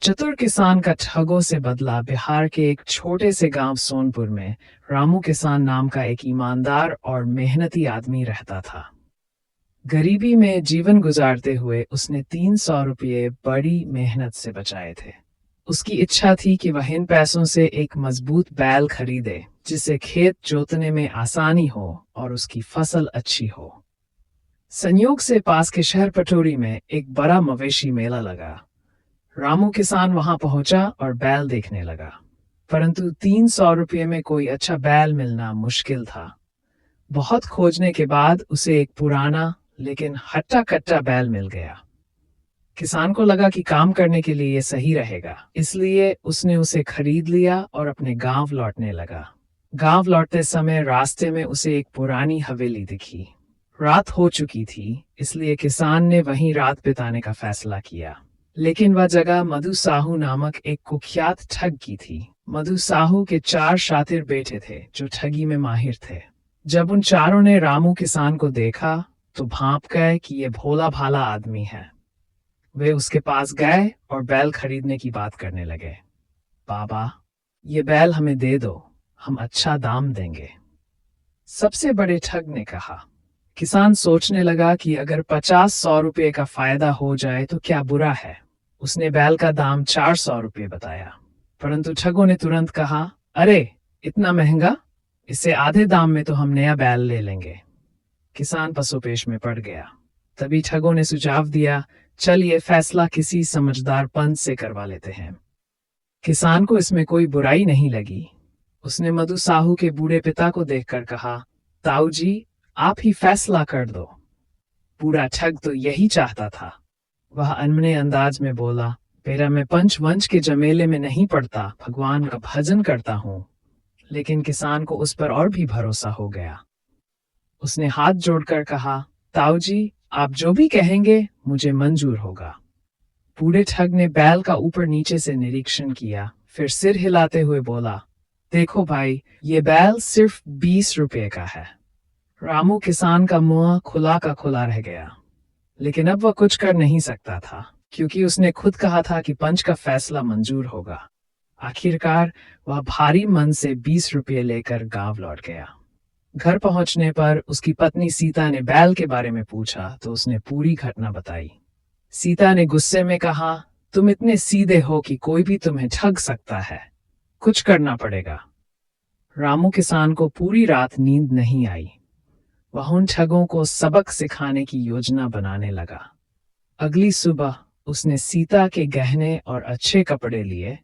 चतुर किसान का ठगों से बदला। बिहार के एक छोटे से गांव सोनपुर में रामू किसान नाम का एक ईमानदार और मेहनती आदमी रहता था। गरीबी में जीवन गुजारते हुए उसने 300 रुपये बड़ी मेहनत से बचाए थे। उसकी इच्छा थी कि वह इन पैसों से एक मजबूत बैल खरीदे जिससे खेत जोतने में आसानी हो और उसकी फसल अच्छी हो। संयोग से पास के शहर पटोरी में एक बड़ा मवेशी मेला लगा। रामू किसान वहां पहुंचा और बैल देखने लगा, परंतु 300 रुपये में कोई अच्छा बैल मिलना मुश्किल था। बहुत खोजने के बाद उसे एक पुराना लेकिन हट्टा कट्टा बैल मिल गया। किसान को लगा कि काम करने के लिए ये सही रहेगा, इसलिए उसने उसे खरीद लिया और अपने गांव लौटने लगा। गांव लौटते समय रास्ते में उसे एक पुरानी हवेली दिखी। रात हो चुकी थी, इसलिए किसान ने वहीं रात बिताने का फैसला किया। लेकिन वह जगह मधु साहू नामक एक कुख्यात ठग की थी। मधु साहू के 4 शातिर बेटे थे जो ठगी में माहिर थे। जब उन चारों ने रामू किसान को देखा तो भांप गए कि ये भोला भाला आदमी है। वे उसके पास गए और बैल खरीदने की बात करने लगे। बाबा, ये बैल हमें दे दो, हम अच्छा दाम देंगे, सबसे बड़े ठग ने कहा। किसान सोचने लगा कि अगर 50-100 रुपये का फायदा हो जाए तो क्या बुरा है। उसने बैल का दाम 400 रुपये बताया, परंतु ठगों ने तुरंत कहा, अरे इतना महंगा, इससे आधे दाम में तो हम नया बैल ले लेंगे। किसान पसोपेश में पड़ गया। तभी ठगों ने सुझाव दिया, चल ये फैसला किसी समझदार पंत से करवा लेते हैं। किसान को इसमें कोई बुराई नहीं लगी। उसने मधु साहू के बूढ़े पिता को देखकर कहा, ताऊ जी, आप ही फैसला कर दो। बूढ़ा ठग तो यही चाहता था। वह अनमने अंदाज में बोला, बेटा, मैं पंचवंश के जमेले में नहीं पड़ता, भगवान का भजन करता हूँ। लेकिन किसान को उस पर और भी भरोसा हो गया। उसने हाथ जोड़कर कहा, ताऊ जी, आप जो भी कहेंगे मुझे मंजूर होगा। बूढ़े ठग ने बैल का ऊपर नीचे से निरीक्षण किया, फिर सिर हिलाते हुए बोला, देखो भाई, ये बैल सिर्फ 20 रुपये का है। रामू किसान का मुंह खुला का खुला रह गया, लेकिन अब वह कुछ कर नहीं सकता था, क्योंकि उसने खुद कहा था कि पंच का फैसला मंजूर होगा। आखिरकार वह भारी मन से 20 रुपये लेकर गांव लौट गया। घर पहुंचने पर उसकी पत्नी सीता ने बैल के बारे में पूछा तो उसने पूरी घटना बताई। सीता ने गुस्से में कहा, तुम इतने सीधे हो कि कोई भी तुम्हें ठग सकता है, कुछ करना पड़ेगा। रामू किसान को पूरी रात नींद नहीं आई। वह उन ठगों को सबक सिखाने की योजना बनाने लगा। अगली सुबह उसने सीता के गहने और अच्छे कपड़े लिए,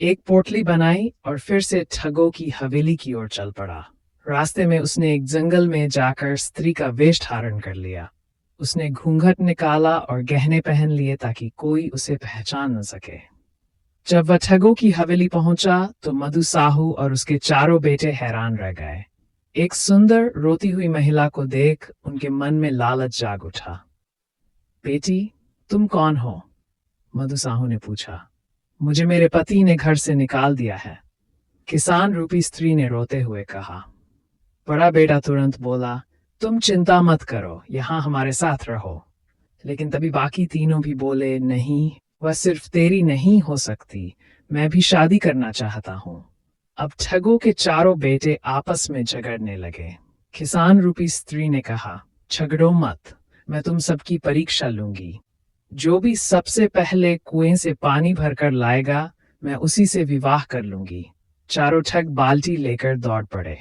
एक पोटली बनाई और फिर से ठगों की हवेली की ओर चल पड़ा। रास्ते में उसने एक जंगल में जाकर स्त्री का वेश धारण कर लिया। उसने घूंघट निकाला और गहने पहन लिए ताकि कोई उसे पहचान न सके। जब वह ठगों की हवेली पहुंचा तो मधु साहू और उसके चारों बेटे हैरान रह गए। एक सुंदर रोती हुई महिला को देख उनके मन में लालच जाग उठा। बेटी, तुम कौन हो? मधु साहू ने पूछा। मुझे मेरे पति ने घर से निकाल दिया है, किसान रूपी स्त्री ने रोते हुए कहा। बड़ा बेटा तुरंत बोला, तुम चिंता मत करो, यहाँ हमारे साथ रहो। लेकिन तभी बाकी तीनों भी बोले, नहीं, वह सिर्फ तेरी नहीं हो सकती, मैं भी शादी करना चाहता हूँ। अब ठगों के चारों बेटे आपस में झगड़ने लगे। किसान रूपी स्त्री ने कहा, झगड़ो मत, मैं तुम सबकी परीक्षा लूंगी। जो भी सबसे पहले कुएं से पानी भरकर लाएगा, मैं उसी से विवाह कर लूंगी। चारों ठग बाल्टी लेकर दौड़ पड़े।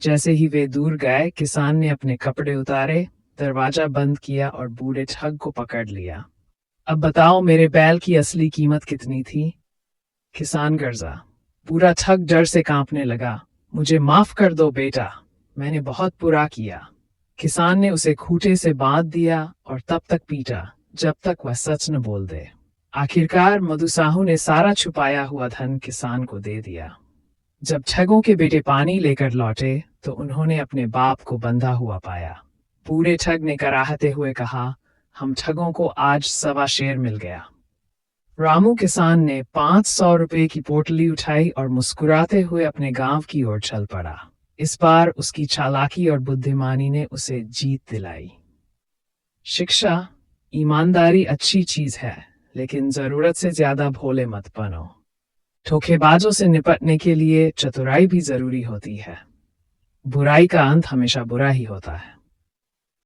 जैसे ही वे दूर गए, किसान ने अपने कपड़े उतारे, दरवाजा बंद किया और बूढ़े ठग को पकड़ लिया। अब बताओ, मेरे बैल की असली कीमत कितनी थी? किसान गर्जा। बूढ़ा ठग डर से कांपने लगा, मुझे माफ कर दो बेटा, मैंने बहुत बुरा किया। किसान ने उसे खूंटे से बांध दिया और तब तक पीटा जब तक वह सच न बोल दे। आखिरकार मधु साहू ने सारा छुपाया हुआ धन किसान को दे दिया। जब ठगों के बेटे पानी लेकर लौटे तो उन्होंने अपने बाप को बंधा हुआ पाया। बूढ़े ठग ने कराहते हुए कहा, हम ठगों को आज 1.25 शेर मिल गया। रामू किसान ने 500 रुपये की पोटली उठाई और मुस्कुराते हुए अपने गांव की ओर चल पड़ा। इस बार उसकी चालाकी और बुद्धिमानी ने उसे जीत दिलाई। शिक्षा, ईमानदारी अच्छी चीज है, लेकिन जरूरत से ज्यादा भोले मत बनो। धोखेबाजों से निपटने के लिए चतुराई भी जरूरी होती है। बुराई का अंत हमेशा बुरा ही होता है।